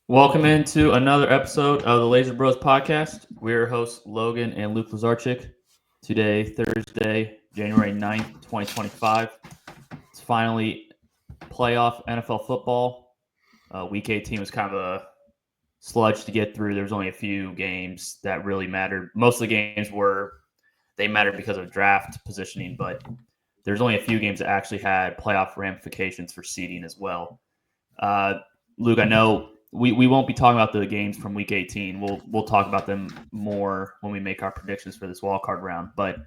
Welcome into another episode of the Laser Bros podcast. We're your hosts, Logan and Luke Lazarchik. Today, Thursday, January 9th, 2025. It's finally playoff NFL football. Week 18 was kind of a sludge to get through. There was only a few games that really mattered. Most of the games they mattered because of draft positioning, but there's only a few games that actually had playoff ramifications for seeding as well. Uh, Luke, I know we won't be talking about the games from Week 18. We'll talk about them more when we make our predictions for this wild card round. But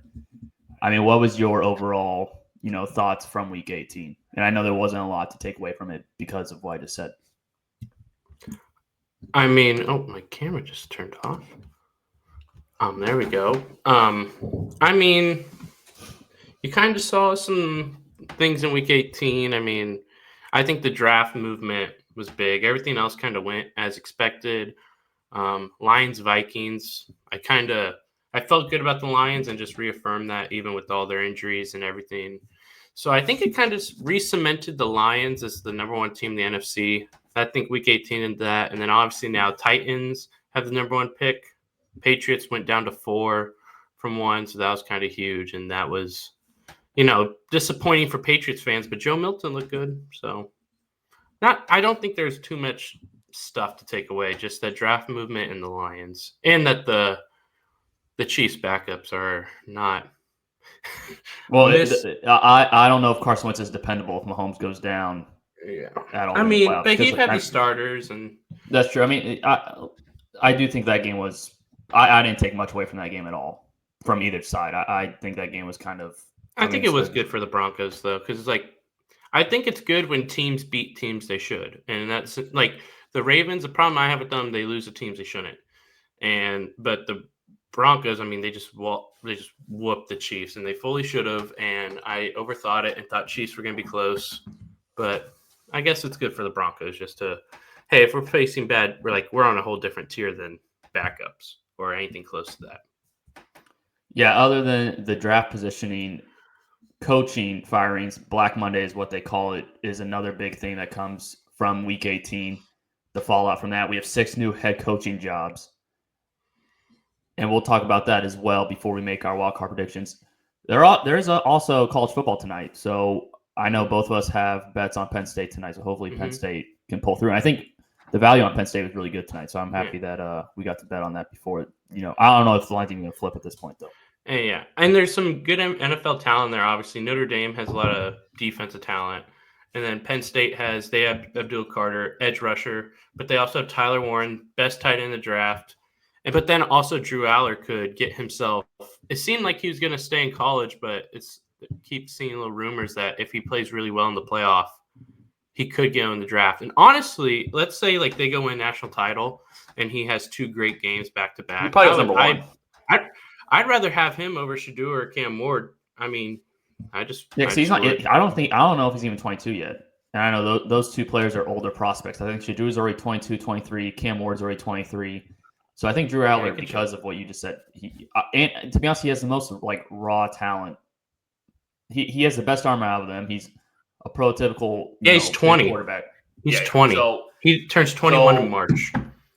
I mean, what was your overall thoughts from Week 18? And I know there wasn't a lot to take away from it because of what I just said. I mean, oh, my camera just turned off. There we go. I mean, you kind of saw some things in Week 18. I mean, I think the draft movement was big. Everything else kind of went as expected. Lions, Vikings. I felt good about the Lions and just reaffirmed that even with all their injuries and everything. So I think it kind of re-cemented the Lions as the number one team in the NFC. I think Week 18 into that. And then obviously now Titans have the number one pick. Patriots went down to 4 from 1, so that was kind of huge. And that was, disappointing for Patriots fans. But Joe Milton looked good. So I don't think there's too much stuff to take away. Just that draft movement and the Lions. And that the Chiefs backups are not. Well, I don't know if Carson Wentz is dependable if Mahomes goes down. Yeah, at all I mean, playoffs, but he had the starters, and that's true. I mean, I do think that game was. I didn't take much away from that game at all from either side. I think that game was kind of. I think it was good for the Broncos though, because I think it's good when teams beat teams they should, and that's like the Ravens. The problem I have with them, they lose to teams they shouldn't, but the Broncos, I mean, they just whooped the Chiefs, and they fully should have. And I overthought it and thought Chiefs were going to be close, but I guess it's good for the Broncos just to, hey, if we're facing bad, we're on a whole different tier than backups or anything close to that. Yeah, other than the draft positioning, coaching firings, Black Monday is what they call it, is another big thing that comes from Week 18. The fallout from that, we have 6 new head coaching jobs. And we'll talk about that as well before we make our wildcard predictions. There's also college football tonight. So I know both of us have bets on Penn State tonight. So hopefully Penn State can pull through. And I think the value on Penn State was really good tonight. So I'm happy that we got to bet on that before. I don't know if the line's even going to flip at this point, though. Yeah, and there's some good NFL talent there. Obviously, Notre Dame has a lot of defensive talent. And then Penn State have Abdul Carter, edge rusher, but they also have Tyler Warren, best tight end in the draft. But then also Drew Aller could get himself. It seemed like he was going to stay in college, but keep seeing little rumors that if he plays really well in the playoff, he could go in the draft. And honestly, let's say they go win national title and he has 2 great games back to back. He probably was number one. I'd rather have him over Shedeur or Cam Ward. I mean, he's not. I don't know if he's even 22 yet. And I know those 2 players are older prospects. I think Shedeur's already 22, 23. Cam Ward's already 23. So I think Drew Aller, because of what you just said, and to be honest, he has the most raw talent. He has the best arm out of them. He's a prototypical. He's 20 quarterback. He's 20. So he turns 21 in March.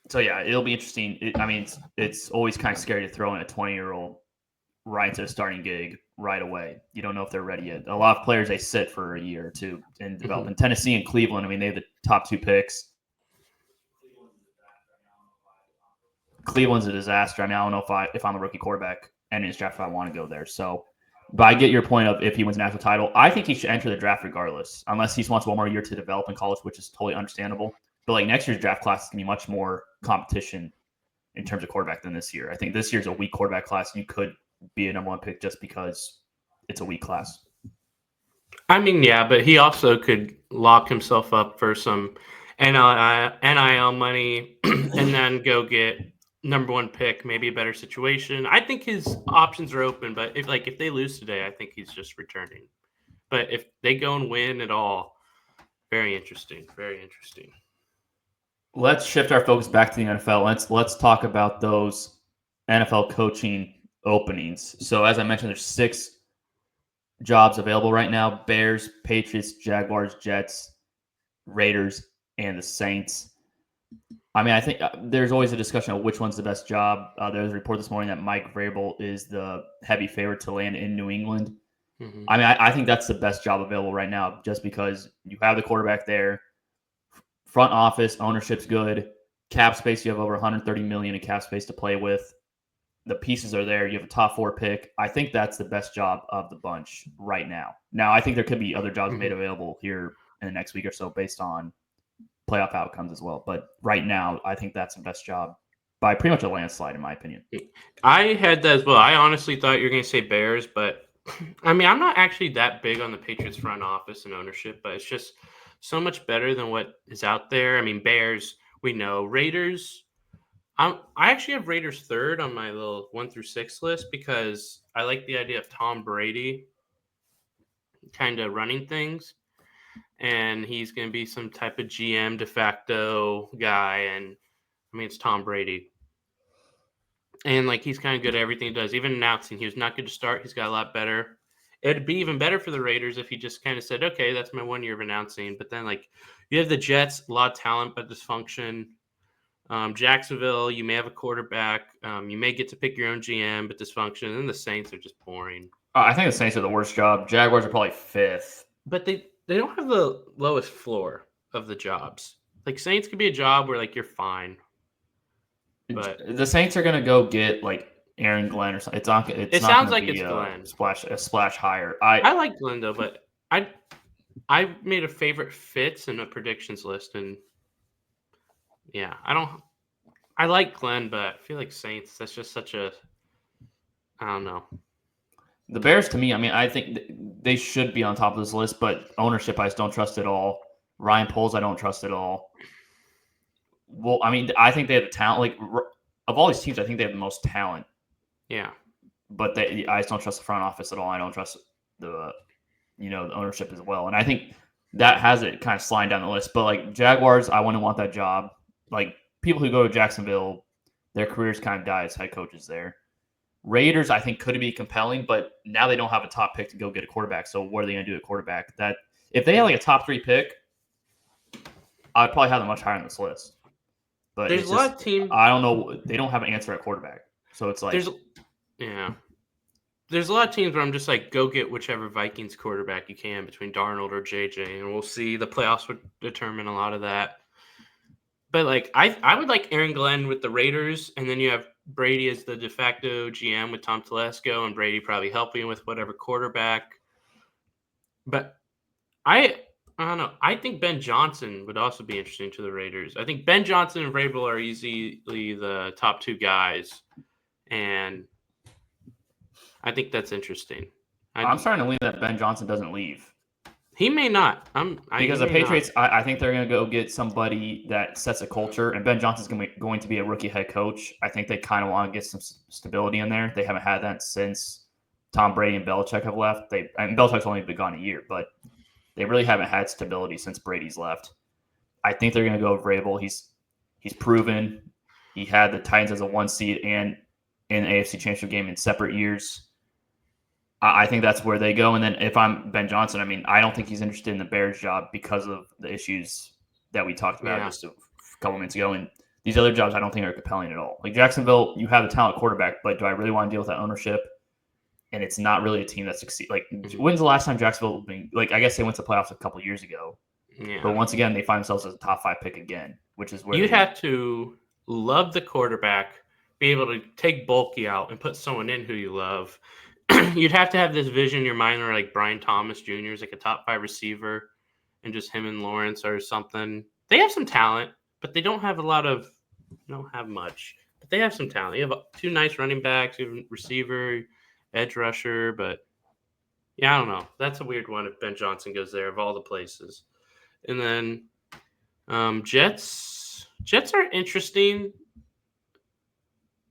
So yeah, it'll be interesting. It's always kind of scary to throw in a 20-year-old right into a starting gig right away. You don't know if they're ready yet. A lot of players, they sit for a year or 2 in development. Tennessee and Cleveland, I mean, they have the top 2 picks. Cleveland's a disaster. I mean, I don't know if I'm a rookie quarterback and in his draft if I want to go there. So, but I get your point of if he wins a national title, I think he should enter the draft regardless, unless he wants one more year to develop in college, which is totally understandable. But next year's draft class is going to be much more competition in terms of quarterback than this year. I think this year's a weak quarterback class. You could be a number 1 pick just because it's a weak class. I mean, yeah, but he also could lock himself up for some NIL money and then go get number 1 pick, maybe a better situation. I think his options are open, but if they lose today, I think he's just returning. But if they go and win at all, very interesting, very interesting. Let's shift our focus back to the NFL. Let's talk about those NFL coaching openings. So as I mentioned, there's 6 jobs available right now: Bears, Patriots, Jaguars, Jets, Raiders, and the Saints. I mean, I think there's always a discussion of which one's the best job. There's a report this morning that Mike Vrabel is the heavy favorite to land in New England. Mm-hmm. I mean, I think that's the best job available right now, just because you have the quarterback there, front office ownership's good, cap space, you have over 130 million in cap space to play with. The pieces are there. You have a top 4 pick. I think that's the best job of the bunch right now. Now, I think there could be other jobs made available here in the next week or so based on playoff outcomes as well. But right now, I think that's the best job by pretty much a landslide, in my opinion. I had that as well. I honestly thought you were going to say Bears, but I mean, I'm not actually that big on the Patriots front office and ownership, but it's just so much better than what is out there. I mean, Bears, we know. Raiders, I actually have Raiders third on my little 1 through 6 list because I like the idea of Tom Brady kind of running things, and he's going to be some type of GM de facto guy, and I mean, it's Tom Brady. And like he's kind of good at everything he does. Even announcing, he was not good to start. He's got a lot better. It'd be even better for the Raiders if he just kind of said, "Okay, that's my 1 year of announcing." But then, like, you have the Jets, a lot of talent but dysfunction. Jacksonville, you may have a quarterback. You may get to pick your own GM, but dysfunction. And the Saints are just boring. I think the Saints are the worst job. Jaguars are probably 5th. But they don't have the lowest floor of the jobs. Like Saints could be a job where like you're fine. But the Saints are going to go get like Aaron Glenn or something. It's not sounds going like to be it's Glenn. a splash higher. I like Glenn though, but I made a favorite fits in a predictions list, and yeah, I like Glenn, but I feel like Saints. That's just such a I don't know. The Bears, to me, I mean, I think they should be on top of this list, but ownership, I just don't trust at all. Ryan Poles, I don't trust at all. Well, I mean, I think they have the talent. Like, of all these teams, I think they have the most talent. Yeah. But I just don't trust the front office at all. I don't trust the ownership as well. And I think that has it kind of sliding down the list. But, like, Jaguars, I wouldn't want that job. Like, people who go to Jacksonville, their careers kind of die as head coaches there. Raiders, I think, could be compelling, but now they don't have a top pick to go get a quarterback. So what are they going to do at quarterback? That if they had like a top 3 pick, I'd probably have them much higher on this list. But there's a lot of teams. I don't know. They don't have an answer at quarterback, so it's like there's a lot of teams where I'm just like, go get whichever Vikings quarterback you can between Darnold or JJ, and we'll see. The playoffs would determine a lot of that. But like I would like Aaron Glenn with the Raiders, and then you have Brady as the de facto GM with Tom Telesco, and Brady probably helping with whatever quarterback. But I don't know. I think Ben Johnson would also be interesting to the Raiders. I think Ben Johnson and Vrabel are easily the top 2 guys, and I think that's interesting. I'm starting to lean that Ben Johnson doesn't leave. He may not. Because the Patriots, I think they're going to go get somebody that sets a culture, and Ben Johnson's going to be a rookie head coach. I think they kind of want to get some stability in there. They haven't had that since Tom Brady and Belichick have left. Belichick's only been gone a year, but they really haven't had stability since Brady's left. I think they're going to go with Vrabel. He's proven. He had the Titans as a 1 seed and in the AFC Championship game in separate years. I think that's where they go. And then if I'm Ben Johnson, I mean, I don't think he's interested in the Bears job because of the issues that we talked about just a couple minutes ago. And these other jobs I don't think are compelling at all. Like Jacksonville, you have a talent quarterback, but do I really want to deal with that ownership? And it's not really a team that succeeds. Like, when's the last time Jacksonville I guess they went to playoffs a couple of years ago. Yeah. But once again, they find themselves as a top 5 pick again, which is where you have to love the quarterback, be able to take bulky out and put someone in who you love. You'd have to have this vision in your mind where like Brian Thomas Jr. is like a top 5 receiver and just him and Lawrence or something. They have some talent, but they don't have much. But they have some talent. You have 2 nice running backs, you have a receiver, edge rusher, but yeah, I don't know. That's a weird one if Ben Johnson goes there of all the places. And then Jets are interesting.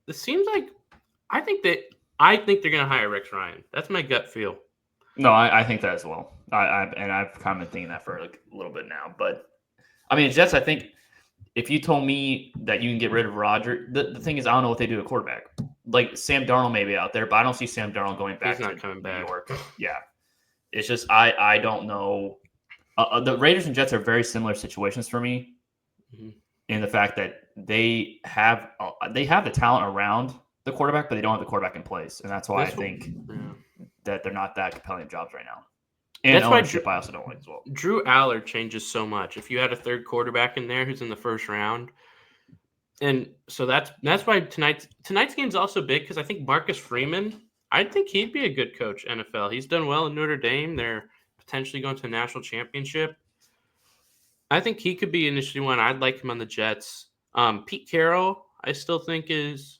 It seems like I think they're going to hire Rex Ryan. That's my gut feel. No, I think that as well. I've kind of been thinking that for like a little bit now. But I mean, Jets, I think if you told me that you can get rid of Rodgers, the thing is, I don't know what they do at quarterback. Like Sam Darnold may be out there, but I don't see Sam Darnold going back to New York. Yeah. It's just I don't know. The Raiders and Jets are very similar situations for me. Mm-hmm. in the fact that they have the talent around the quarterback, but they don't have the quarterback in place, and that's why I think that they're not that compelling jobs right now. And that's ownership, why I also don't like as well. Drew Aller changes so much. If you had a third quarterback in there who's in the first round, and so that's why tonight's game is also big because I think Marcus Freeman, I think he'd be a good coach NFL. He's done well in Notre Dame. They're potentially going to a national championship. I think he could be initially one. I'd like him on the Jets. Pete Carroll, I still think is.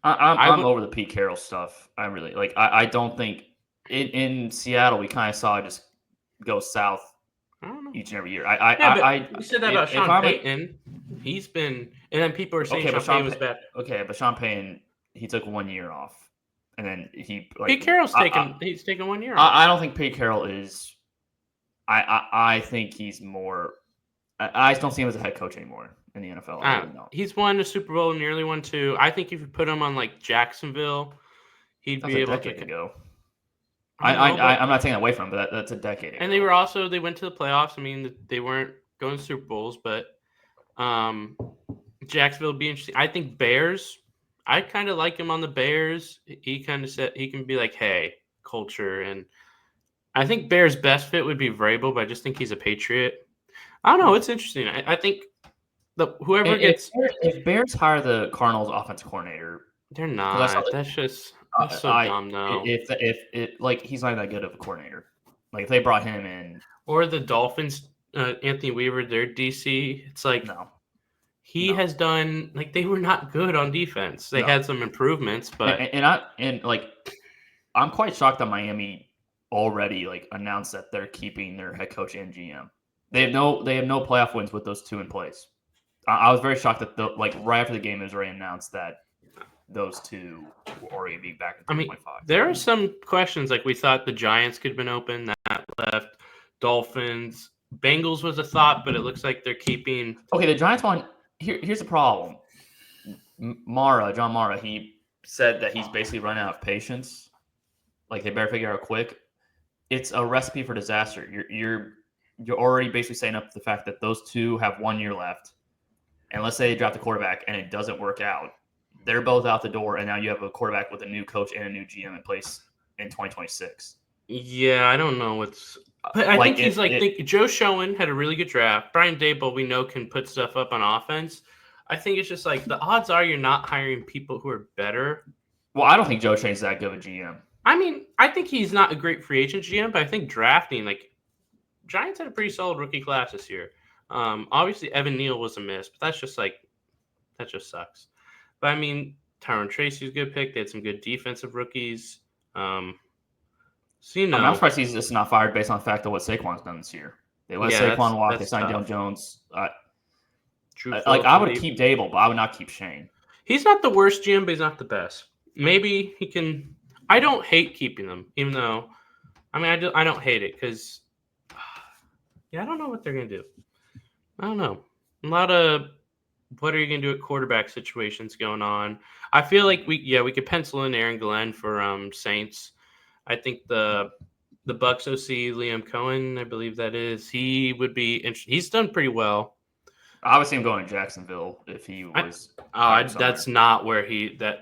I'm over the Pete Carroll stuff. I really like. I don't think in Seattle we kind of saw it just go south I don't know. each and every year. You said that about Sean Payton. He's been, and then people are saying Sean Payton was bad. Okay, but Sean Payton, he took 1 year off, and then Pete Carroll's he's taken 1 year off. I don't think Pete Carroll is. I think he's more. I just don't see him as a head coach anymore in the NFL. He's won a Super Bowl, nearly won 2. I think if you put him on like Jacksonville, he'd be able to go. I'm not taking that away from him, but that's a decade ago. And they went to the playoffs. I mean, they weren't going to Super Bowls, but Jacksonville would be interesting. I think Bears, I kind of like him on the Bears. He kind of said he can be like, hey, culture. And I think Bears' best fit would be Vrabel, but I just think he's a Patriot. I don't know. It's interesting. I think if Bears hire the Cardinals offensive coordinator, they're not. That's so dumb. No, if like he's not that good of a coordinator. Like if they brought him in, or the Dolphins, Anthony Weaver, their DC, it's like he has done like they were not good on defense. They had some improvements, but I'm quite shocked that Miami already like announced that they're keeping their head coach and GM. They have no playoff wins with those two in place. I was very shocked that right after the game it was already announced that those two will already be back in 2025. There are some questions like we thought the Giants could have been open, that left. Dolphins, Bengals was a thought, but it looks like they're keeping. Okay, the Giants one. Here's the problem. John Mara, he said that he's basically run out of patience. Like they better figure out quick. It's a recipe for disaster. You're already basically setting up the fact that those two have 1 year left. And let's say they draft a quarterback and it doesn't work out. They're both out the door, and now you have a quarterback with a new coach and a new GM in place in 2026. Yeah, I don't know what's. But I think Joe Schoen had a really good draft. Brian Daboll, we know, can put stuff up on offense. I think it's just like the odds are you're not hiring people who are better. Well, I don't think Joe Schoen's that good of a GM. I mean, I think he's not a great free agent GM, but I think drafting, like, Giants had a pretty solid rookie class this year. Obviously, Evan Neal was a miss, but that just sucks. But I mean, Tyron Tracy's a good pick. They had some good defensive rookies. I'm surprised he's just not fired based on the fact of what Saquon's done this year. They let Saquon walk. They signed Dale Jones. I would keep Dable, but I would not keep Shane. He's not the worst GM, but he's not the best. Maybe he can. I don't hate keeping them, even though, I don't hate it because, I don't know what they're gonna do. I don't know. A lot of what are you gonna do at quarterback situations going on. I feel like we could pencil in Aaron Glenn for Saints. I think the Bucs OC Liam Cohen, I believe that is, he would be interesting. He's done pretty well. I would see him going to Jacksonville if he was. That's not where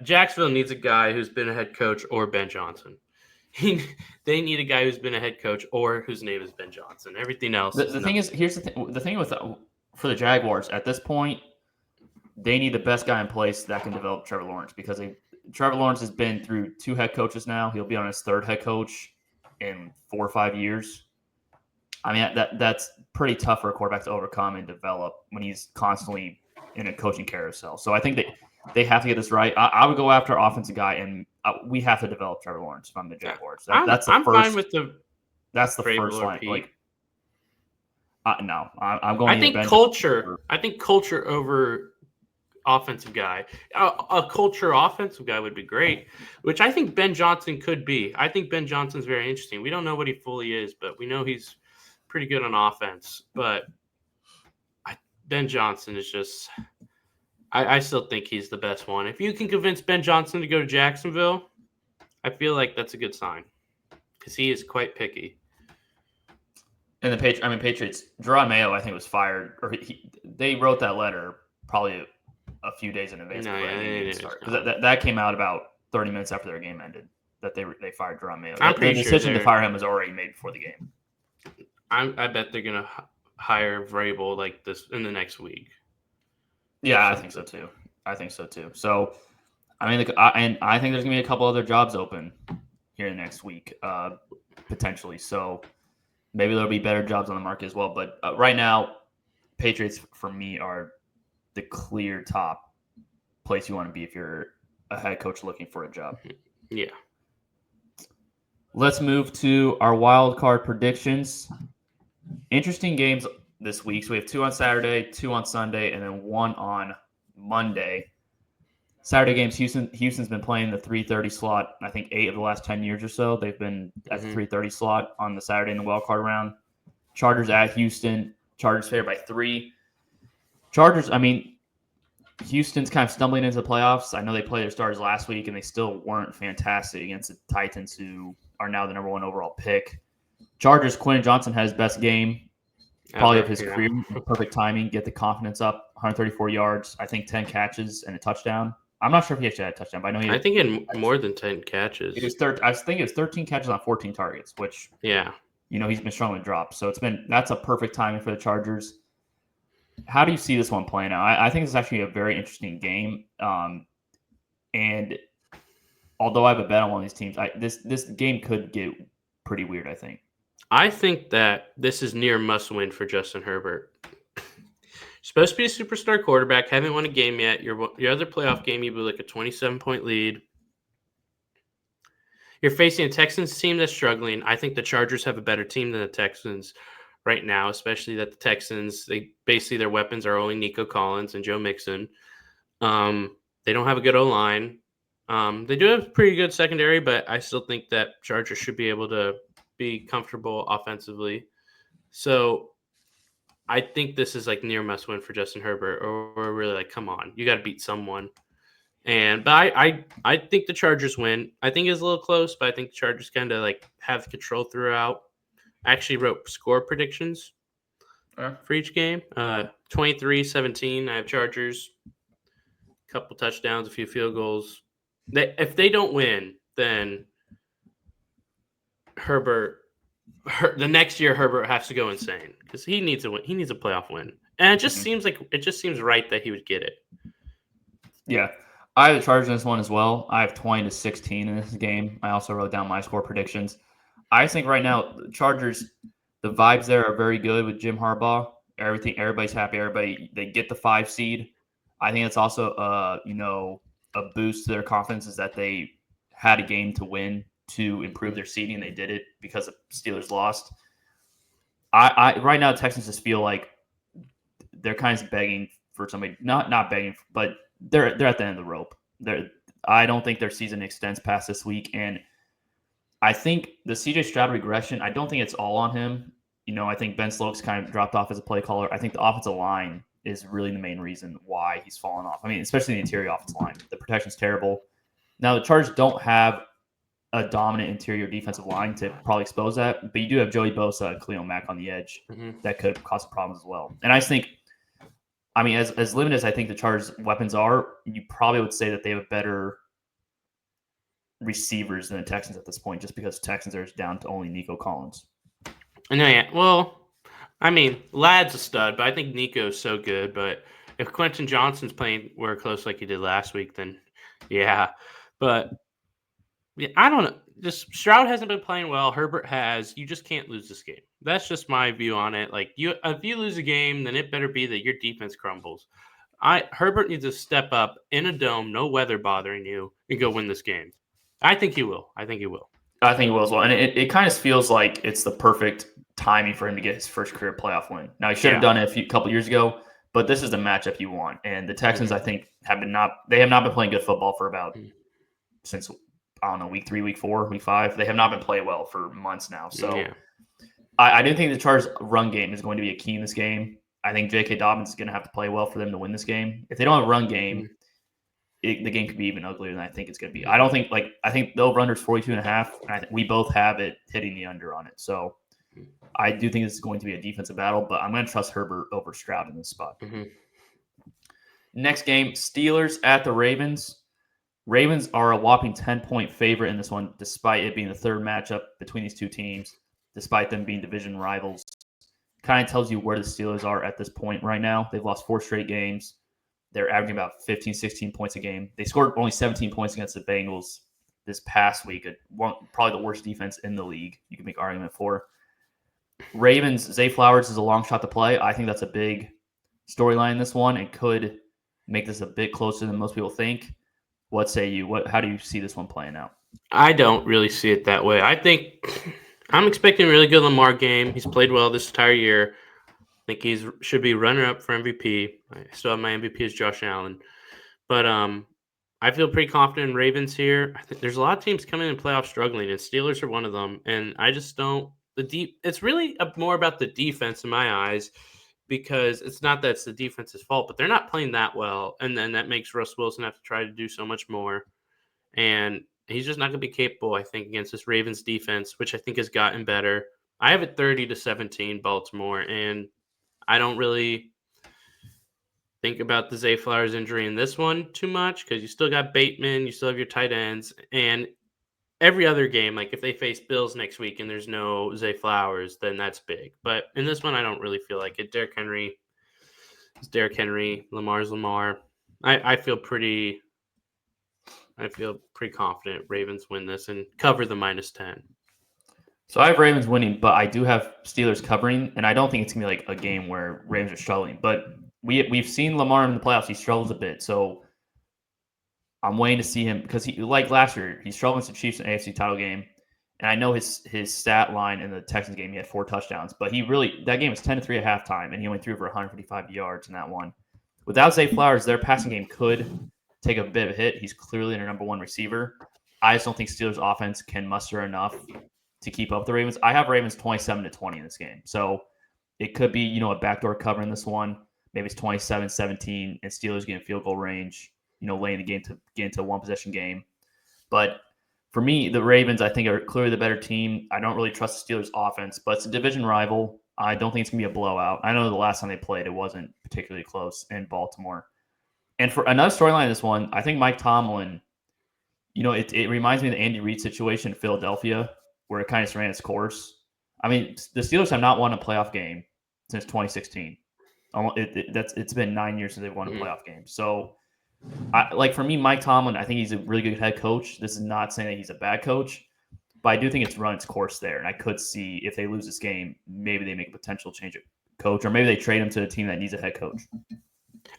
Jacksonville needs a guy who's been a head coach or Ben Johnson. They need a guy who's been a head coach or whose name is Ben Johnson. Everything else. The thing is, here's the thing. The thing for the Jaguars at this point, they need the best guy in place that can develop Trevor Lawrence because Trevor Lawrence has been through 2 head coaches now. He'll be on his 3rd head coach in 4 or 5 years. I mean, that's pretty tough for a quarterback to overcome and develop when he's constantly in a coaching carousel. So I think they have to get this right. I would go after an offensive guy, and we have to develop Trevor Lawrence from the Jaguars. That's the first. Fine with the. That's the first line. No, I'm going. I think culture. I think culture over offensive guy. A culture offensive guy would be great, which I think Ben Johnson could be. I think Ben Johnson's very interesting. We don't know what he fully is, but we know he's pretty good on offense. But Ben Johnson is just I still think he's the best one. If you can convince Ben Johnson to go to Jacksonville, I feel like that's a good sign because he is quite picky. And the Patriots, Jerome Mayo, I think, was fired, or they wrote that letter probably a few days in advance No, before yeah, that game it even is started. gone. Because that came out about 30 minutes after their game ended, that they fired Jerome Mayo. I'm The pretty sure decision to they're- fire him was already made before the game. I bet they're gonna hire Vrabel like this in the next week. Yeah, I think so too. So, I mean, and I think there's gonna be a couple other jobs open here next week, potentially. So maybe there'll be better jobs on the market as well. But right now, Patriots for me are the clear top place you want to be if you're a head coach looking for a job. Yeah. Let's move to our wild card predictions. Interesting games this week. So we have 2 on Saturday, 2 on Sunday, and then 1 on Monday. Saturday games, Houston's been playing the 3:30 slot. I think 8 of the last 10 years or so, they've been at the 3:30 slot on the Saturday in the wild card round. Chargers at Houston. Chargers favored by 3. Chargers, I mean, Houston's kind of stumbling into the playoffs. I know they played their starters last week, and they still weren't fantastic against the Titans, who are now the number 1 overall pick. Chargers, Quentin Johnson had his best game probably of his career. Perfect timing, get the confidence up, 134 yards, I think 10 catches and a touchdown. I'm not sure if he actually had a touchdown, but I know I think he had more than 10 catches. I think it was 13 catches on 14 targets, which he's been struggling with drops. So that's a perfect timing for the Chargers. How do you see this one playing out? I think it's actually a very interesting game. And although I have a bet on one of these teams, this game could get pretty weird, I think. I think that this is near must-win for Justin Herbert. Supposed to be a superstar quarterback, haven't won a game yet. Your other playoff game, you blew like a 27-point lead. You're facing a Texans team that's struggling. I think the Chargers have a better team than the Texans right now, especially that the Texans, their weapons are only Nico Collins and Joe Mixon. They don't have a good O-line. They do have a pretty good secondary, but I still think that Chargers should be able to be comfortable offensively. So I think this is like near must win for Justin Herbert, or really like, come on, you got to beat someone. But I think the Chargers win. I think it's a little close, but I think the Chargers kind of like have control throughout. I actually wrote score predictions for each game. 23-17. I have Chargers. A couple touchdowns, a few field goals. If they don't win, then the next year Herbert has to go insane because he needs a win. He needs a playoff win, and it just seems right that he would get it. Yeah, I have the Chargers in this one as well. I have 20-16 in this game. I also wrote down my score predictions. I think right now the Chargers, the vibes there are very good with Jim Harbaugh. Everybody's happy. They get the 5 seed. I think it's also a boost to their confidence is that they had a game to win to improve their seeding. They did it because the Steelers lost. I right now Texans just feel like they're kind of begging for somebody, not begging, but they're at the end of the rope. I don't think their season extends past this week, and I think the CJ Stroud regression, I don't think it's all on him. I think Ben Stokes kind of dropped off as a play caller. I think the offensive line is really the main reason why he's fallen off. I mean, especially the interior offensive line. The protection's terrible. Now, the Chargers don't have a dominant interior defensive line to probably expose that, but you do have Joey Bosa and Khalil Mack on the edge that could cause problems as well. And I think, as limited as I think the Chargers' weapons are, you probably would say that they have better receivers than the Texans at this point, just because the Texans are down to only Nico Collins. No, yeah. Well, Ladd's a stud, but I think Nico's so good. But if Quentin Johnson's playing where close like he did last week, then yeah. But yeah, I don't know. Just Stroud hasn't been playing well. Herbert has. You just can't lose this game. That's just my view on it. Like if you lose a game, then it better be that your defense crumbles. Herbert needs to step up in a dome, no weather bothering you, and go win this game. I think he will. I think he will as well. And it kind of feels like it's the perfect timing for him to get his first career playoff win. Now, he should have done it a couple years ago, but this is the matchup you want. And the Texans, I think, have not been playing good football for about since, I don't know, week 3, week 4, week 5. They have not been playing well for months now. So I do think the Chargers' run game is going to be a key in this game. I think J.K. Dobbins is going to have to play well for them to win this game. If they don't have a run game, the game could be even uglier than I think it's going to be. I think the over-under is 42.5, and we both have it hitting the under on it. So I do think this is going to be a defensive battle, but I'm going to trust Herbert over Stroud in this spot. Next game, Steelers at the Ravens. Ravens are a whopping 10-point favorite in this one, despite it being the third matchup between these two teams, despite them being division rivals. Kind of tells you where the Steelers are at this point right now. They've lost 4 straight games. They're averaging about 15, 16 points a game. They scored only 17 points against the Bengals this past week. Probably the worst defense in the league, you can make an argument for. Ravens, Zay Flowers is a long shot to play. I think that's a big storyline in this one and could make this a bit closer than most people think. What say you? How do you see this one playing out? I don't really see it that way. I think I'm expecting a really good Lamar game. He's played well this entire year. I think he should be runner-up for MVP. I still have my MVP as Josh Allen. But I feel pretty confident in Ravens here. I think there's a lot of teams coming in playoffs struggling, and Steelers are one of them. And I just don't it's really more about the defense in my eyes, because it's not that it's the defense's fault, but they're not playing that well. And then that makes Russ Wilson have to try to do so much more. And he's just not going to be capable, I think, against this Ravens defense, which I think has gotten better. I have it 30-17 Baltimore, and I don't really think about the Zay Flowers injury in this one too much, because you still got Bateman, you still have your tight ends, and every other game, like if they face Bills next week and there's no Zay Flowers, then that's big. But in this one, I don't really feel like it. Derrick Henry is Derrick Henry. Lamar's Lamar. I feel pretty confident Ravens win this and cover the -10. So I have Ravens winning, but I do have Steelers covering, and I don't think it's gonna be like a game where Ravens are struggling. But we've seen Lamar in the playoffs; he struggles a bit. So I'm waiting to see him, because he, like last year, he struggled against the Chiefs in the AFC title game, and I know his stat line in the Texans game, he had 4 touchdowns, but that game was 10-3 at halftime, and he only threw for 155 yards in that one. Without Zay Flowers, their passing game could take a bit of a hit. He's clearly their number 1 receiver. I just don't think Steelers offense can muster enough to keep up the Ravens. I have Ravens 27-20 in this game. So it could be, a backdoor cover in this one. Maybe it's 27-17 and Steelers getting field goal range, late in the game to get into a 1-possession game. But for me, the Ravens, I think, are clearly the better team. I don't really trust the Steelers offense, but it's a division rival. I don't think it's going to be a blowout. I know the last time they played, it wasn't particularly close in Baltimore. And for another storyline in this one, I think Mike Tomlin, it reminds me of the Andy Reid situation in Philadelphia, where it kind of ran its course. I mean, the Steelers have not won a playoff game since 2016. It's been 9 years since they've won a playoff game. So, for me, Mike Tomlin, I think he's a really good head coach. This is not saying that he's a bad coach, but I do think it's run its course there. And I could see if they lose this game, maybe they make a potential change of coach, or maybe they trade him to a team that needs a head coach.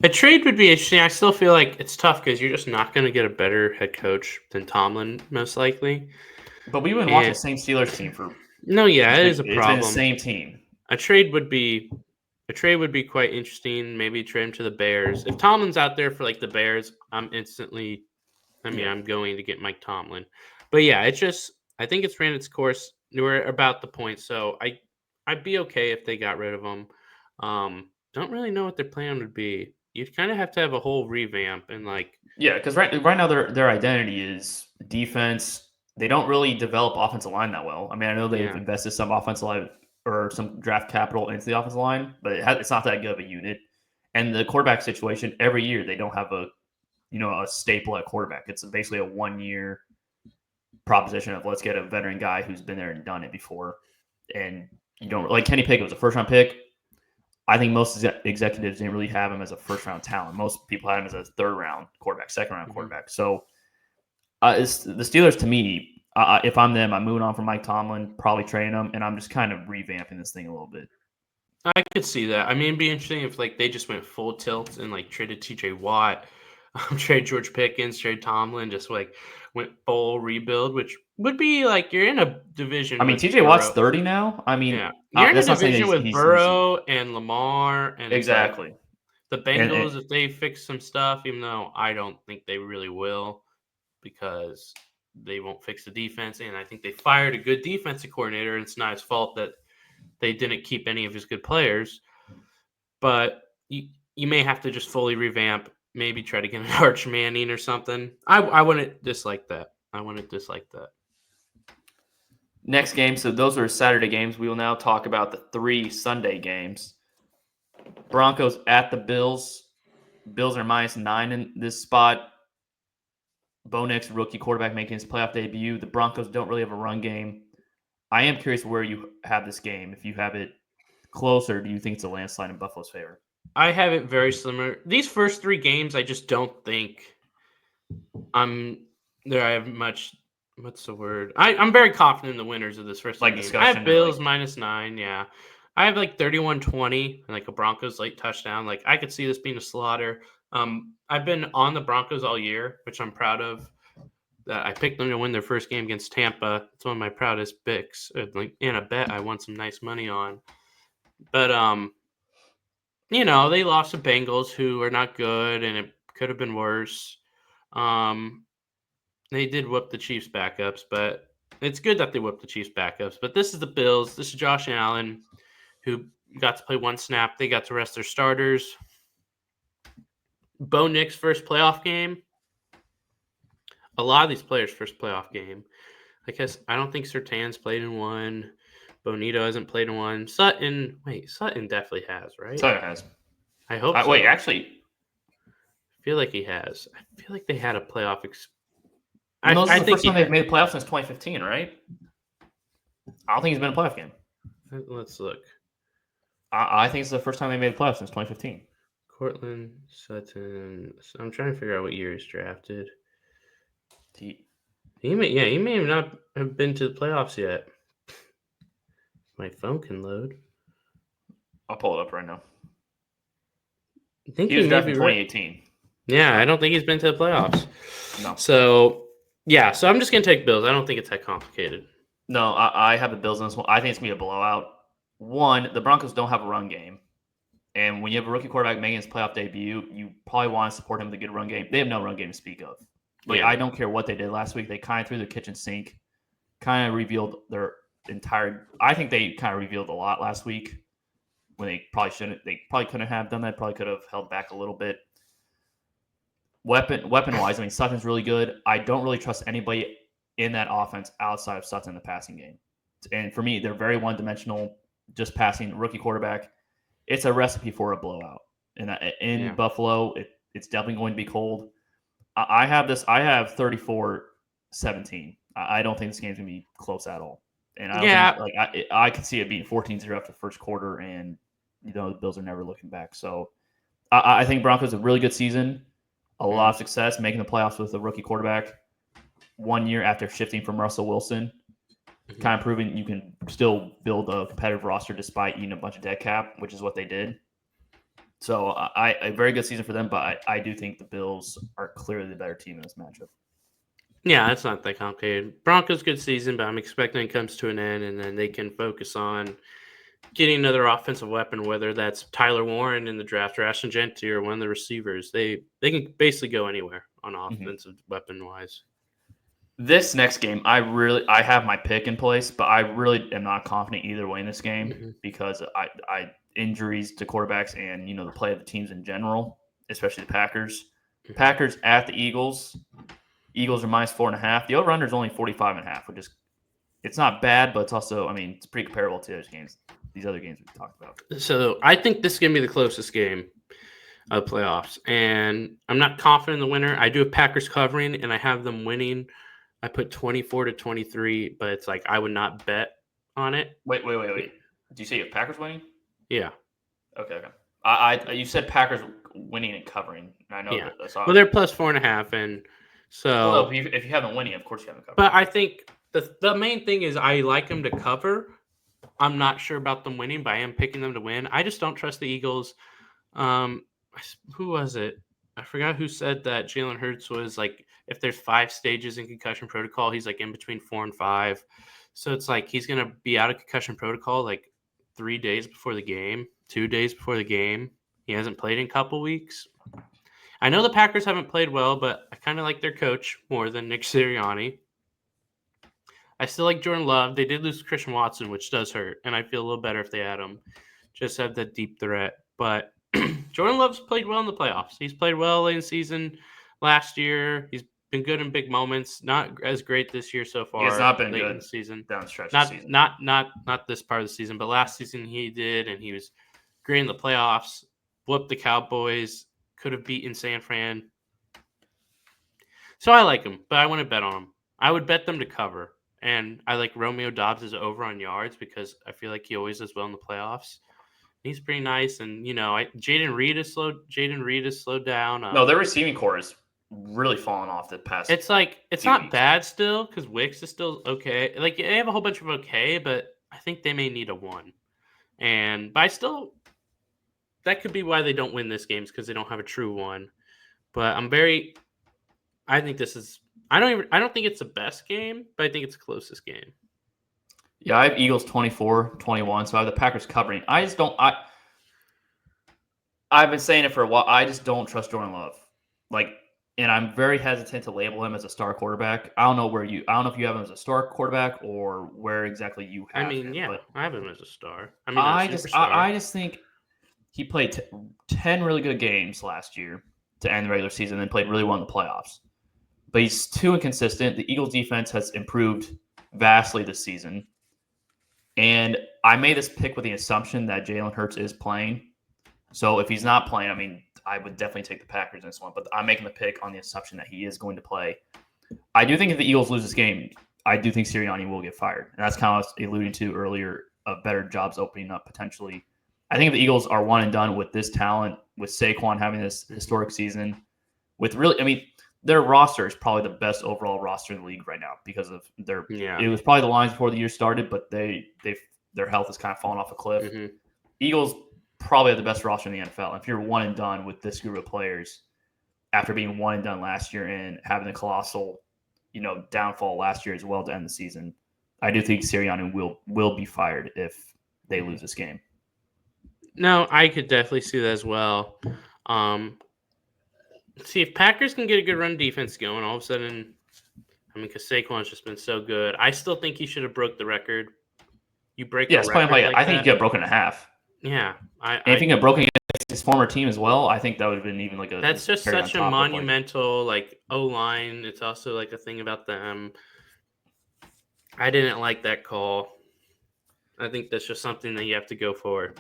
A trade would be interesting. I still feel like it's tough because you're just not going to get a better head coach than Tomlin, most likely. But we've been watching the same Steelers team for. No, yeah, it is a problem. It's been the same team. A trade would be quite interesting. Maybe trade him to the Bears. If Tomlin's out there for the Bears, I'm going to get Mike Tomlin. But yeah, I think it's ran its course. We're about the point, so I'd be okay if they got rid of him. Don't really know what their plan would be. You'd kind of have to have a whole revamp and because right now their identity is defense. They don't really develop offensive line that well. I mean, I know they've invested some offensive line or some draft capital into the offensive line, but it's not that good of a unit. And the quarterback situation, every year they don't have a staple at quarterback. It's basically a 1-year proposition of let's get a veteran guy who's been there and done it before. And you don't like Kenny Pickett was a first-round pick. I think most executives didn't really have him as a first-round talent. Most people had him as a third-round quarterback, second-round quarterback. So it's the Steelers, to me, if I'm them, I'm moving on from Mike Tomlin, probably trading him, and I'm just kind of revamping this thing a little bit. I could see that. I mean, it'd be interesting if they just went full tilt and traded T.J. Watt, trade George Pickens, trade Tomlin, just went full rebuild, which would be you're in a division. I mean, T.J. Watt's 30 now. I mean, you're in a division with Burrow and Lamar, and exactly. The Bengals, if they fix some stuff, even though I don't think they really will, because they won't fix the defense, and I think they fired a good defensive coordinator, and it's not his fault that they didn't keep any of his good players. But you may have to just fully revamp, maybe try to get an Arch Manning or something. I wouldn't dislike that. Next game, so those are Saturday games. We will now talk about the 3 Sunday games. Broncos at the Bills. Bills are -9 in this spot. Bo Nix, rookie quarterback, making his playoff debut. The Broncos don't really have a run game. I am curious where you have this game. If you have it close, or do you think it's a landslide in Buffalo's favor? I have it very similar. These first 3 games, I just don't think I have much. What's the word? I'm very confident in the winners of this first Like game. I discussion have or Bills like- -9. Yeah, I have like 31-20 and like a Broncos late touchdown. Like I could see this being a slaughter. I've been on the Broncos all year, which I'm proud of. That I picked them to win their first game against Tampa. It's one of my proudest picks. Like in a bet, I won some nice money on. But they lost to Bengals, who are not good, and it could have been worse. They did whoop the Chiefs backups, but it's good that they whooped the Chiefs backups. But this is the Bills. This is Josh Allen, who got to play 1 snap. They got to rest their starters. Bo Nix' first playoff game. A lot of these players' first playoff game. I guess I don't think Surtain's played in one. Bonito hasn't played in one. Sutton definitely has, right? Sutton has. I hope so. Wait, actually, I feel like he has. I feel like they had a playoff. this is the first time they've made a playoff since 2015, right? I don't think he's been in a playoff game. Let's look. I think it's the first time they made a playoff since 2015. Cortland Sutton. I'm trying to figure out what year he's drafted. He may not have been to the playoffs yet. My phone can load. I'll pull it up right now. I think he was drafted in 2018. Yeah, I don't think he's been to the playoffs. No. So I'm just going to take Bills. I don't think it's that complicated. No, I have the Bills in this one. I think it's going to be a blowout. One, the Broncos don't have a run game. And when you have a rookie quarterback making his playoff debut, you probably want to support him with a good run game. They have no run game to speak of. Like, I don't care what they did last week. They kind of threw the kitchen sink, kind of revealed their entire – I think they kind of revealed a lot last week when they probably shouldn't. They probably couldn't have done that. Probably could have held back a little bit. Weapon-wise, I mean, Sutton's really good. I don't really trust anybody in that offense outside of Sutton in the passing game. And for me, they're very one-dimensional, just passing rookie quarterback. It's a recipe for a blowout. And in Buffalo, it's definitely going to be cold. I have 34-17. I don't think this game's going to be close at all. And I could see it being 14-0 after the first quarter, and the Bills are never looking back. So I think Broncos a really good season, a lot of success, making the playoffs with a rookie quarterback 1 year after shifting from Russell Wilson, kind of proving you can still build a competitive roster despite eating a bunch of dead cap, which is what they did. So a very good season for them, but I do think the Bills are clearly the better team in this matchup. Yeah, it's not that complicated. Broncos good season, but I'm expecting it comes to an end, and then they can focus on getting another offensive weapon, whether that's Tyler Warren in the draft or Ashton Genty or one of the receivers. They can basically go anywhere on offensive weapon-wise. This next game, I have my pick in place, but I really am not confident either way in this game because I injuries to quarterbacks and the play of the teams in general, especially the Packers. Packers at the Eagles. Eagles are -4.5. The over/under is only 45.5, which is it's not bad, but it's also it's pretty comparable to these other games we've talked about. So I think this is gonna be the closest game of playoffs, and I'm not confident in the winner. I do have Packers covering, and I have them winning. I put 24-23, but it's like I would not bet on it. Wait. Do you say you have Packers winning? Yeah. Okay. You said Packers winning and covering. I know that's well, they're +4.5, and so if you have them winning, of course you have them covered. But I think the main thing is I like them to cover. I'm not sure about them winning, but I am picking them to win. I just don't trust the Eagles. Who was it? I forgot who said that Jalen Hurts was like, if there's 5 stages in concussion protocol, he's like in between 4 and 5. So it's like he's going to be out of concussion protocol like 3 days before the game, 2 days before the game. He hasn't played in a couple weeks. I know the Packers haven't played well, but I kind of like their coach more than Nick Sirianni. I still like Jordan Love. They did lose Christian Watson, which does hurt, and I feel a little better if they had him. Just have that deep threat. But Jordan Love's played well in the playoffs. He's played well late in the season last year. He's been good in big moments. Not as great this year so far. He has not been late good in the season. Down the stretch not, of the season. Not this part of the season, but last season he did, and he was great in the playoffs. Whooped the Cowboys. could have beaten San Fran. So I like him, but I want to bet on him. I would bet them to cover. And I like Romeo Dobbs' over on yards because I feel like he always does well in the playoffs. He's pretty nice, and Jaden Reed is slowed down. No, their receiving core is really fallen off the past. It's not bad still because Wicks is still okay. Like they have a whole bunch of okay, but I think they may need a 1. But that could be why they don't win this game because they don't have a true 1. But I think this is. I don't think it's the best game, but I think it's the closest game. Yeah, I have Eagles 24-21, so I have the Packers covering. I've been saying it for a while. I just don't trust Jordan Love. And I'm very hesitant to label him as a star quarterback. I don't know if you have him as a star quarterback or where exactly you have him. But I have him as a star. I just think he played 10 really good games last year to end the regular season and played really well in the playoffs. But he's too inconsistent. The Eagles defense has improved vastly this season. And I made this pick with the assumption that Jalen Hurts is playing. So if he's not playing, I would definitely take the Packers in this one. But I'm making the pick on the assumption that he is going to play. I do think if the Eagles lose this game, I do think Sirianni will get fired. And that's kind of what I was alluding to earlier of better jobs opening up potentially. I think if the Eagles are one and done with this talent, with Saquon having this historic season, their roster is probably the best overall roster in the league right now because of it was probably the Lions before the year started, but their health has kind of fallen off a cliff. Mm-hmm. Eagles probably have the best roster in the NFL. If you're one and done with this group of players after being one and done last year and having a colossal, downfall last year as well to end the season, I do think Sirianni will be fired if they lose this game. No, I could definitely see that as well. See if Packers can get a good run defense going. All of a sudden, because Saquon's just been so good. I still think he should have broke the record. You break a record I think he got broken in half. Yeah, and if he got broken against his former team as well, I think that would have been even That's just such a monumental O-line. It's also a thing about them. I didn't like that call. I think that's just something that you have to go for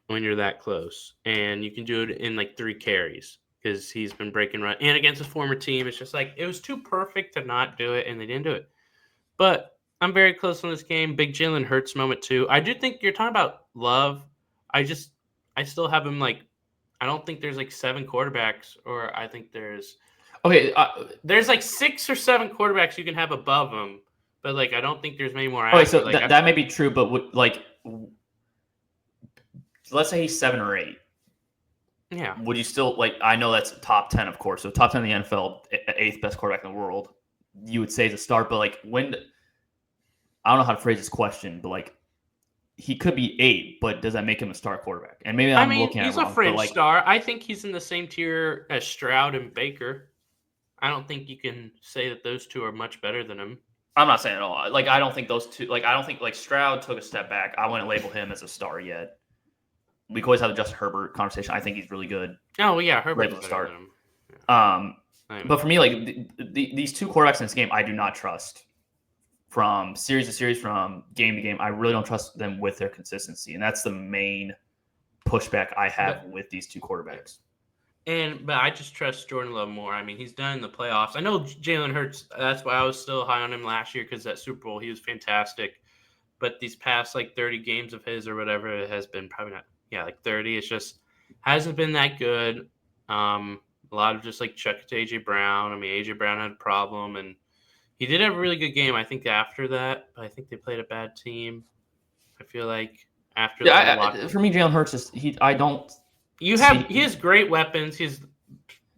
when you're that close, and you can do it in 3 carries. Because he's been breaking run. And against his former team, it's just it was too perfect to not do it, and they didn't do it. But I'm very close on this game. Big Jalen Hurts moment, too. I do think you're talking about Love. I still have him, I don't think there's, 7 quarterbacks, or I think there's... Okay. There's, 6 or 7 quarterbacks you can have above him, but, I don't think there's many more. Okay, so that may be true, but, let's say he's 7 or 8. Yeah. Would you still I know that's top 10, of course. So top 10 in the NFL, 8th best quarterback in the world. You would say is a start, but when I don't know how to phrase this question, but he could be 8, but does that make him a star quarterback? And maybe he's a fringe star. I think he's in the same tier as Stroud and Baker. I don't think you can say that those two are much better than him. I'm not saying at all. I don't think those two. I don't think Stroud took a step back. I wouldn't label him as a star yet. We always have the Justin Herbert conversation. I think he's really good. Oh yeah, Herbert's better start. Than him. Yeah. But for me, these 2 quarterbacks in this game, I do not trust. From series to series, from game to game, I really don't trust them with their consistency, and that's the main pushback I have with these 2 quarterbacks. But I just trust Jordan Love more. He's done in the playoffs. I know Jalen Hurts. That's why I was still high on him last year because that Super Bowl he was fantastic. But these past 30 games of his or whatever it has been probably not. Yeah, 30. It's just hasn't been that good. A lot of just chuck it to A.J. Brown. A.J. Brown had a problem, and he did have a really good game, I think, after that. But I think they played a bad team. I feel like after that. For me, Jalen Hurts is he has great weapons. His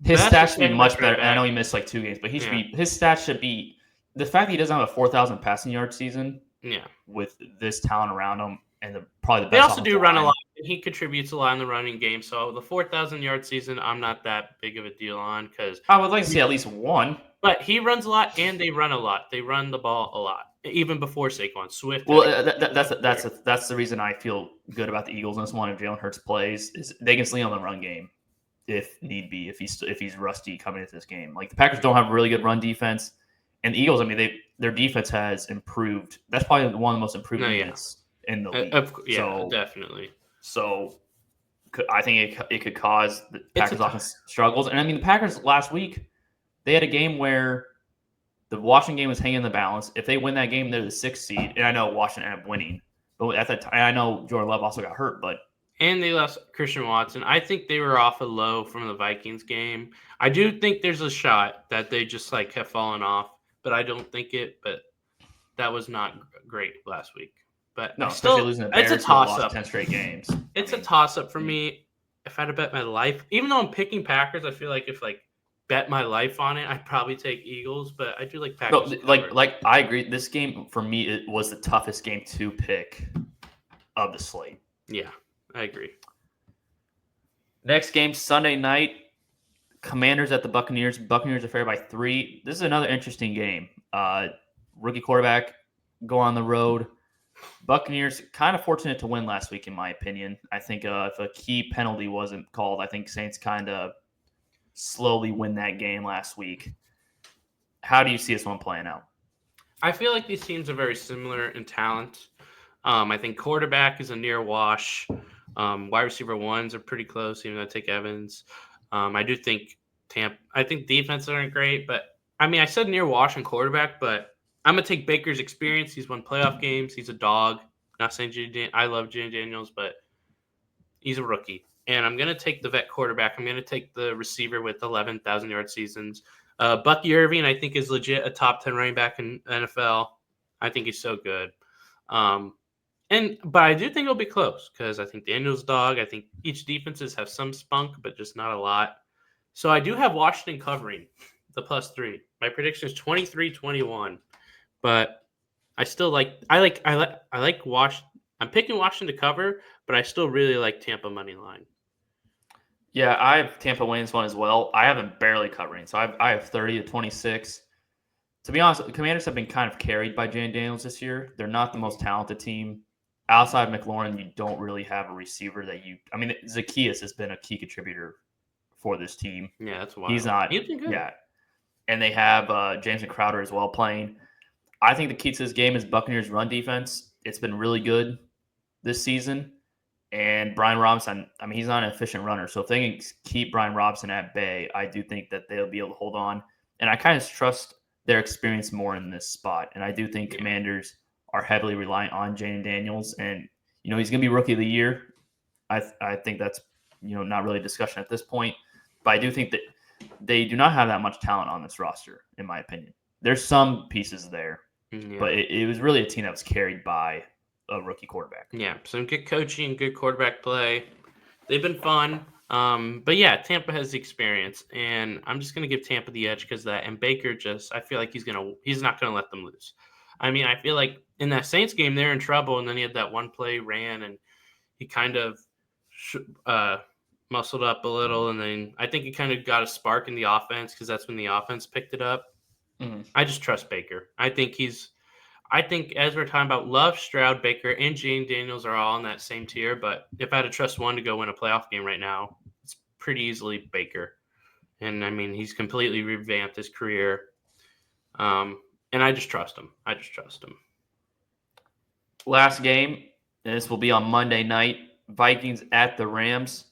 stats should be much better. I know he missed 2 games, but his stats should be the fact that he doesn't have a 4,000 passing yard season. Yeah, with this talent around him. And probably the best. They also do run a lot. He contributes a lot in the running game. So the 4,000-yard season, I'm not that big of a deal on because I would like to see at least 1. But he runs a lot, and they run a lot. They run the ball a lot, even before Saquon. Swift. Well, that's the reason I feel good about the Eagles in this one. If Jalen Hurts plays, is they can lean on the run game if need be. If he's rusty coming into this game, the Packers don't have a really good run defense, and the Eagles. Their defense has improved. That's probably one of the most improved units in the league. Definitely. So I think it could cause the Packers' offense struggles. And I mean, the Packers last week, they had a game where the Washington game was hanging in the balance. If they win that game, they're the 6th seed. And I know Washington ended up winning. But at that time, I know Jordan Love also got hurt. And they lost Christian Watson. I think they were off a low from the Vikings game. I do think there's a shot that they just have fallen off, but I don't think it. But that was not great last week. But no, especially losing the Bears, it's a toss-up. 10 straight games. It's a toss-up for me. If I had to bet my life, even though I'm picking Packers, I feel like if bet my life on it, I'd probably take Eagles. But I do like Packers. No, I agree. This game for me, it was the toughest game to pick of the slate. Yeah, I agree. Next game, Sunday night, Commanders at the Buccaneers. Buccaneers are favored by 3. This is another interesting game. Rookie quarterback go on the road. Buccaneers kind of fortunate to win last week, in my opinion. I think if a key penalty wasn't called, I think Saints kind of slowly win that game last week. How do you see this one playing out? I feel like these teams are very similar in talent. I think quarterback is a near wash. Wide receiver ones are pretty close, even though I take Evans. I do think I think defenses aren't great, but I mean, I said near wash and quarterback, but I'm going to take Baker's experience. He's won playoff games. He's a dog. Not saying I love Jay Daniels, but he's a rookie. And I'm going to take the vet quarterback. I'm going to take the receiver with 11,000-yard seasons. Bucky Irving, I think, is legit a top 10 running back in NFL. I think he's so good. But I do think it'll be close because I think Daniels' dog. I think each defenses have some spunk, but just not a lot. So I do have Washington covering the +3. My prediction is 23-21. But I still like Washington. I'm picking Washington to cover, but I still really like Tampa money line. Yeah, I have Tampa winning this one as well. I have them barely covering, so I have 30-26. To be honest, the Commanders have been kind of carried by Jay Daniels this year. They're not the most talented team. Outside of McLaurin, you don't really have a receiver that you. I mean, Zacchaeus has been a key contributor for this team. Yeah, that's why he's not. He's been good. Yeah, and they have Jameson Crowder as well playing. I think the key to this game is Buccaneers' run defense. It's been really good this season. And Brian Robinson, I mean, he's not an efficient runner. So if they can keep Brian Robinson at bay, I do think that they'll be able to hold on. And I kind of trust their experience more in this spot. And I do think Commanders are heavily reliant on Jayden Daniels. And, he's going to be Rookie of the Year. I think that's, not really a discussion at this point. But I do think that they do not have that much talent on this roster, in my opinion. There's some pieces there. Yeah. But it was really a team that was carried by a rookie quarterback. Yeah, some good coaching, good quarterback play. They've been fun. But yeah, Tampa has the experience, and I'm just going to give Tampa the edge because of that. And Baker I feel like he's not going to let them lose. I mean, I feel like in that Saints game, they're in trouble, and then he had that one play ran, and he kind of muscled up a little, and then I think he kind of got a spark in the offense because that's when the offense picked it up. Mm-hmm. I just trust Baker. I think as we're talking about Love, Stroud, Baker, and Jayden Daniels are all in that same tier. But if I had to trust one to go win a playoff game right now, it's pretty easily Baker. And I mean, he's completely revamped his career. And I just trust him. Last game, and this will be on Monday night, Vikings at the Rams.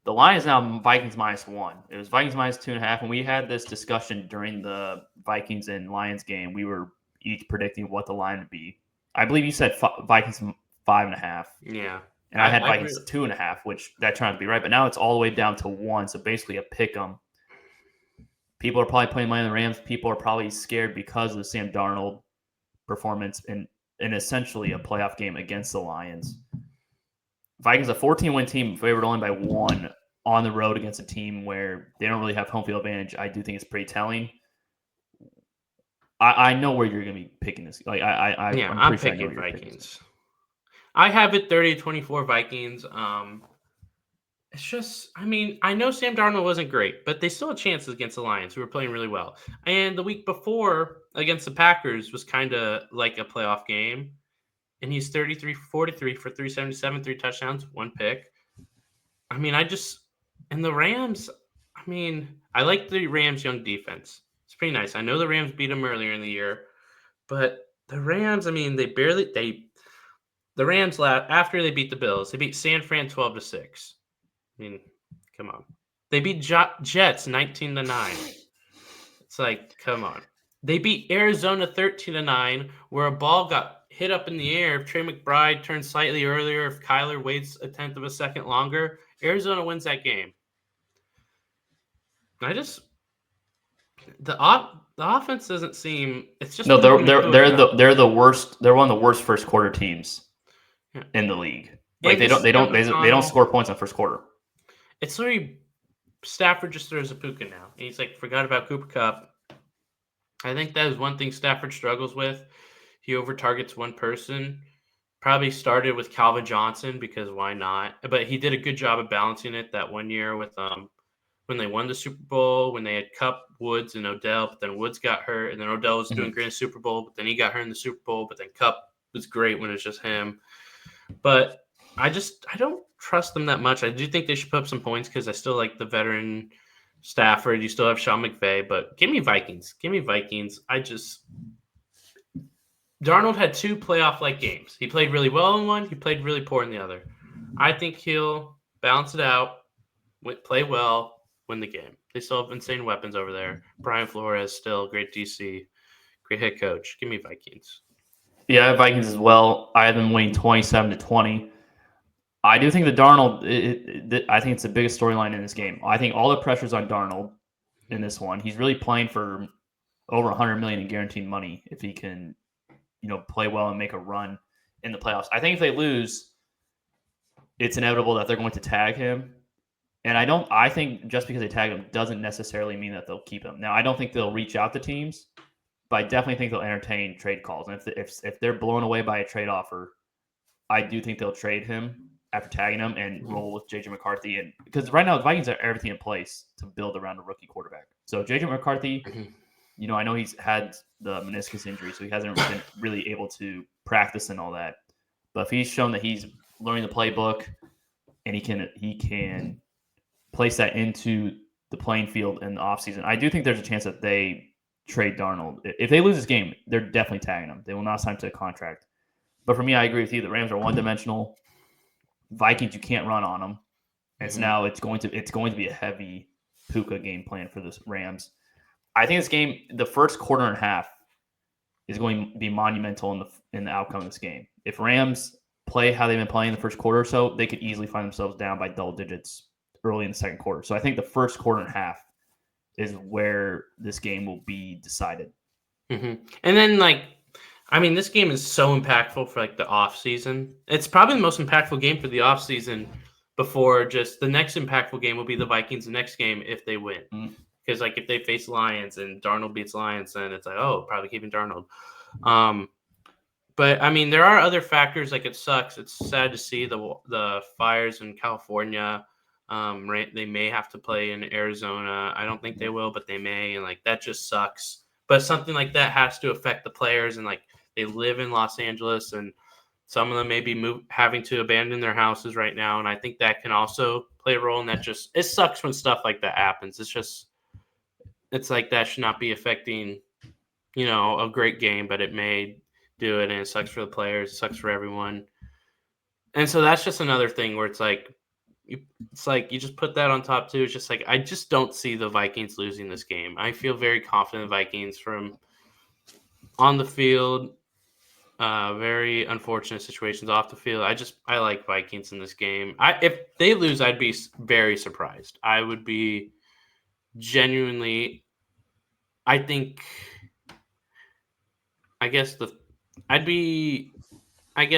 The line is now Vikings -1. It was Vikings -2.5. And we had this discussion during the Vikings and Lions game. We were each predicting what the line would be. I believe you said Vikings 5.5. Yeah. And I had Vikings 2.5, which that turned out to be right. But now it's all the way down to 1. So basically a pick 'em. People are probably playing money on the Rams. People are probably scared because of the Sam Darnold performance in essentially a playoff game against the Lions. Vikings, a 14-win team, favored only by 1 on the road against a team where they don't really have home field advantage. I do think it's pretty telling. I know where you're going to be picking this. I'm picking Vikings. I have it 30-24 Vikings. It's just, I mean, I know Sam Darnold wasn't great, but they still had chances against the Lions, who were playing really well. And the week before against the Packers was kind of like a playoff game. And he's 33-43 for 377, 3 touchdowns, 1 pick. I mean, and the Rams, I mean, I like the Rams' young defense. It's pretty nice. I know the Rams beat them earlier in the year, but the Rams, I mean, the Rams, after they beat the Bills, they beat San Fran 12-6. I mean, come on. They beat Jets 19-9. It's like, come on. They beat Arizona 13-9, where a ball got hit up in the air. If Trey McBride turned slightly earlier, if Kyler waits a tenth of a second longer, Arizona wins that game. The offense doesn't seem. It's just no. They're the worst. They're one of the worst first quarter teams in the league. Like they don't score points on first quarter. It's literally Stafford just throws a puka now. And he's like, forgot about Cooper Kupp. I think that is one thing Stafford struggles with. He over-targets one person. Probably started with Calvin Johnson because why not? But he did a good job of balancing it that one year with when they won the Super Bowl, when they had Kupp, Woods, and Odell. But then Woods got hurt, and then Odell was doing great in the Super Bowl. But then he got hurt in the Super Bowl. But then Kupp was great when it was just him. But I don't trust them that much. I do think they should put up some points because I still like the veteran Stafford. You still have Sean McVay, but give me Vikings. Give me Vikings. Darnold had 2 playoff-like games. He played really well in one. He played really poor in the other. I think he'll balance it out, play well, win the game. They still have insane weapons over there. Brian Flores still great DC, great head coach. Give me Vikings. Yeah, I have Vikings as well. I have them winning 27-20. I do think that Darnold. I think it's the biggest storyline in this game. I think all the pressure's on Darnold in this one. He's really playing for over $100 million in guaranteed money if he can, play well and make a run in the playoffs. I think if they lose, it's inevitable that they're going to tag him. And I think just because they tag him doesn't necessarily mean that they'll keep him. Now, I don't think they'll reach out to teams, but I definitely think they'll entertain trade calls. And if they're blown away by a trade offer, I do think they'll trade him after tagging him and roll with J.J. McCarthy. And because right now the Vikings have everything in place to build around a rookie quarterback. So J.J. McCarthy, I know he's had the meniscus injury, so he hasn't been really able to practice and all that. But if he's shown that he's learning the playbook and he can place that into the playing field in the offseason, I do think there's a chance that they trade Darnold. If they lose this game, they're definitely tagging him. They will not sign him to a contract. But for me, I agree with you. The Rams are one-dimensional. Vikings, you can't run on them. And so now it's going to be a heavy Puka game plan for the Rams. I think this game, the first quarter and a half, is going to be monumental in the outcome of this game. If Rams play how they've been playing the first quarter or so, they could easily find themselves down by double digits early in the second quarter. So I think the first quarter and a half is where this game will be decided. And then, this game is so impactful for the off season. It's probably the most impactful game for the off season before just the next impactful game will be the Vikings the next game if they win. Because if they face Lions and Darnold beats Lions, then it's probably keeping Darnold. But there are other factors. It sucks. It's sad to see the fires in California. They may have to play in Arizona. I don't think they will, but they may, and that just sucks. But something like that has to affect the players, and they live in Los Angeles, and some of them may be having to abandon their houses right now, and I think that can also play a role in that. It sucks when stuff like that happens. It's that should not be affecting, a great game, but it may do it, and it sucks for the players, it sucks for everyone. And so that's just another thing where you just put that on top too. It's just I just don't see the Vikings losing this game. I feel very confident in the Vikings from on the field. Very unfortunate situations off the field. I like Vikings in this game. If they lose, I'd be very surprised. I would be genuinely.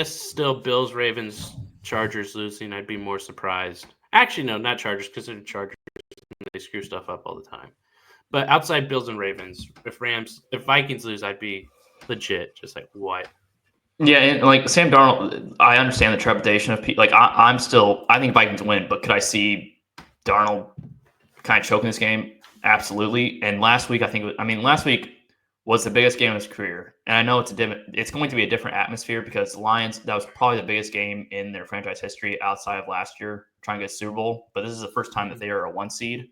Still Bills, Ravens, Chargers losing. I'd be more surprised. Actually, no, not Chargers because they're Chargers and they screw stuff up all the time. But outside Bills and Ravens, if Vikings lose, I'd be legit just what? Yeah, and Sam Darnold, I understand the trepidation of people. I think Vikings win, but could I see Darnold kind of choking this game? Absolutely. And last week was the biggest game of his career, and I know it's going to be a different atmosphere because Lions, that was probably the biggest game in their franchise history outside of last year, trying to get a Super Bowl. But this is the first time that they are a 1 seed.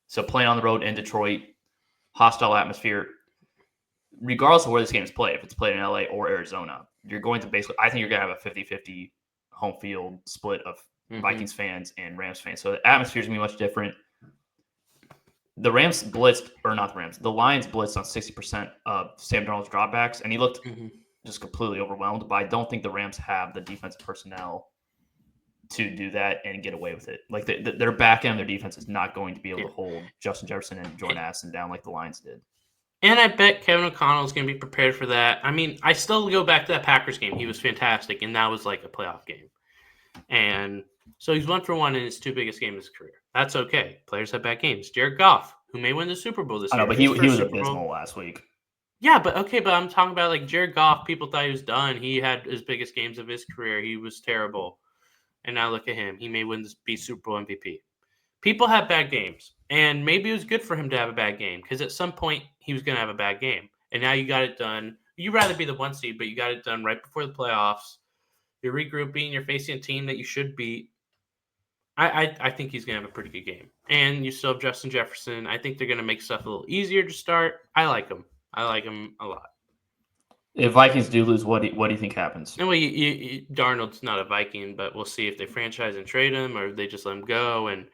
So playing on the road in Detroit, hostile atmosphere. Regardless of where this game is played, if it's played in LA or Arizona, you're going to I think you're going to have a 50-50 home field split of Vikings fans and Rams fans. So the atmosphere is going to be much different. The Lions blitzed on 60% of Sam Darnold's dropbacks, and he looked just completely overwhelmed. But I don't think the Rams have the defensive personnel to do that and get away with it. Like their back end, their defense is not going to be able to hold Justin Jefferson and Jordan Addison down like the Lions did. And I bet Kevin O'Connell is going to be prepared for that. I mean, I still go back to that Packers game. He was fantastic, and that was like a playoff game. And so he's 1 for 1 in his 2 biggest games of his career. That's okay. Players have bad games. Jared Goff, who may win the Super Bowl this year. I know, but he was abysmal last week. Yeah, but I'm talking about like Jared Goff. People thought he was done. He had his biggest games of his career. He was terrible. And now look at him. He may be Super Bowl MVP. People have bad games. And maybe it was good for him to have a bad game because at some point he was going to have a bad game. And now you got it done. You'd rather be the 1 seed, but you got it done right before the playoffs. You're regrouping. You're facing a team that you should beat. I think he's going to have a pretty good game. And you still have Justin Jefferson. I think they're going to make stuff a little easier to start. I like him. I like him a lot. If Vikings do lose, what do you think happens? And Darnold's not a Viking, but we'll see if they franchise and trade him or if they just let him go. And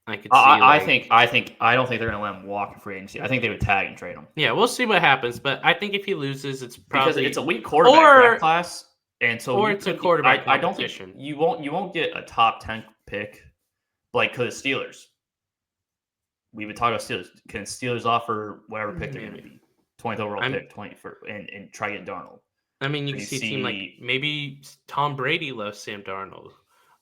I could see. I don't think they're going to let him walk in free agency. I think they would tag and trade him. Yeah, we'll see what happens. But I think if he loses, it's probably because it's a weak quarterback class, and so it's a quarterback. I don't think you won't get a top 10 pick like the Steelers. We would talk about Steelers. Can Steelers offer whatever pick they're going to be? 20th overall pick, 20 and try to get Darnold. I mean, you can see a team like maybe Tom Brady loves Sam Darnold.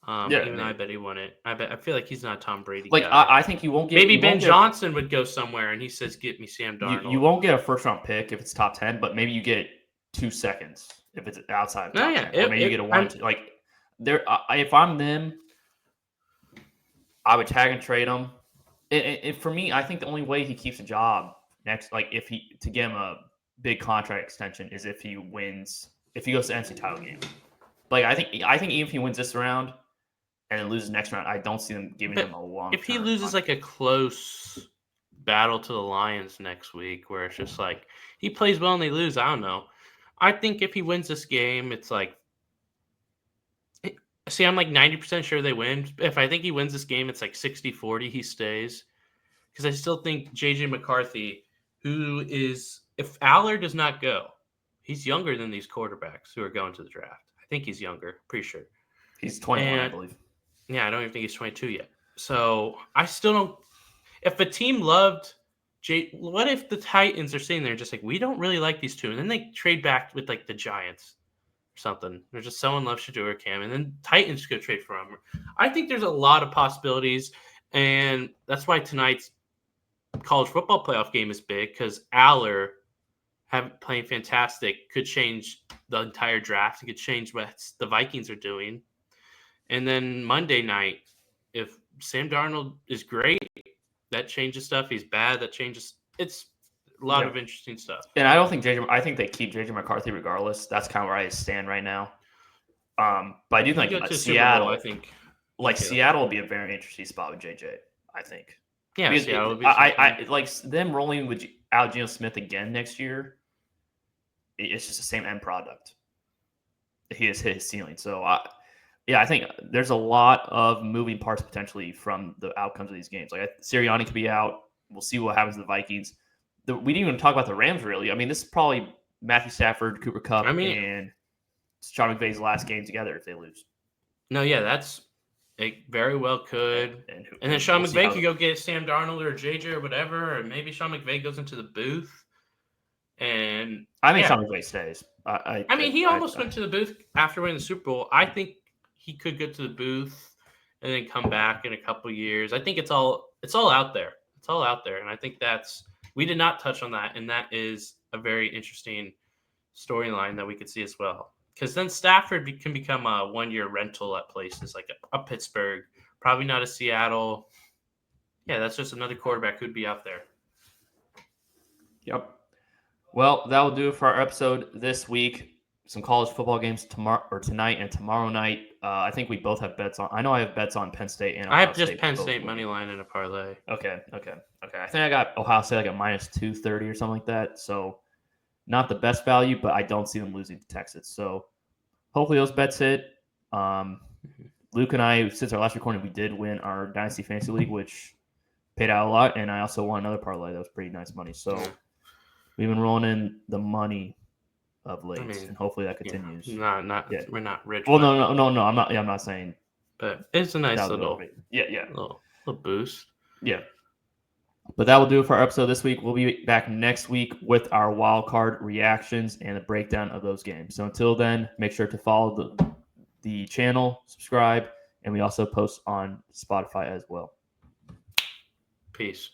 Even though I bet he won it. I feel like he's not a Tom Brady guy. I think you won't get. Maybe Ben Johnson would go somewhere and he says, "Get me Sam Darnold." You won't get a first round pick if it's top 10, but maybe you get 2 seconds if it's outside. Of top 10. Or maybe you get a 1. Like there, if I'm them, I would tag and trade him. For me, I think the only way he keeps a job next, like to give him a big contract extension, is if he wins. If he goes to the NC title game, like I think even if he wins this round and then loses next round, I don't see them giving him a long. If he loses like a close battle to the Lions next week, where it's just like he plays well and they lose, I don't know. I think if he wins this game, it's like. See, I'm like 90% sure they win. If I think he wins this game, it's like 60-40 he stays. Because I still think J.J. McCarthy, who is, if Aller does not go, he's younger than these quarterbacks who are going to the draft. I think he's younger, pretty sure. He's 21, I believe. Yeah, I don't even think he's 22 yet. So I still don't. If a team loved what if the Titans are sitting there just like, we don't really like these two? And then they trade back with like the Giants. Something. They're just someone loves Shador Cam, and then Titans could trade for him. I think there's a lot of possibilities, and that's why tonight's college football playoff game is big because Aller playing fantastic could change the entire draft. It could change what the Vikings are doing. And then Monday night, if Sam Darnold is great, that changes stuff. He's bad, that changes. It's a lot of interesting stuff. And I think they keep JJ McCarthy regardless. That's kind of where I stand right now. But I do think Seattle, Bowl, I think Seattle will be a very interesting spot with JJ, I think. Yeah, because Seattle will be I like them rolling with Geno Smith again next year. It's just the same end product. He has hit his ceiling. So I think there's a lot of moving parts potentially from the outcomes of these games. Like Sirianni could be out. We'll see what happens to the Vikings. We didn't even talk about the Rams, really. I mean, this is probably Matthew Stafford, Cooper Kupp, and Sean McVay's last game together if they lose. No, yeah, it very well could. And then Sean McVay could go get Sam Darnold or JJ or whatever, or maybe Sean McVay goes into the booth. And I think Sean McVay stays. He almost went to the booth after winning the Super Bowl. I think he could go to the booth and then come back in a couple years. I think it's all out there. It's all out there, and I think we did not touch on that, and that is a very interesting storyline that we could see as well. Because then Stafford can become a one-year rental at places like a Pittsburgh, probably not a Seattle. Yeah, that's just another quarterback who'd be out there. Yep. Well, that will do it for our episode this week. Some college football games tonight and tomorrow night. I think we both have bets on. I know I have bets on Penn State and Ohio I have just State Penn State money line in a parlay. Okay. I think I got Ohio State like a minus 230 or something like that. So not the best value, but I don't see them losing to Texas. So hopefully those bets hit. Like Luke and I, since our last recording, we did win our Dynasty Fantasy League, which paid out a lot, and I also won another parlay that was pretty nice money. So we've been rolling in the money of late, and hopefully that continues. We're not rich. Well, no. I'm not saying. But it's a nice little little boost. Yeah. But that will do it for our episode this week. We'll be back next week with our wild card reactions and a breakdown of those games. So until then, make sure to follow the channel, subscribe, and we also post on Spotify as well. Peace.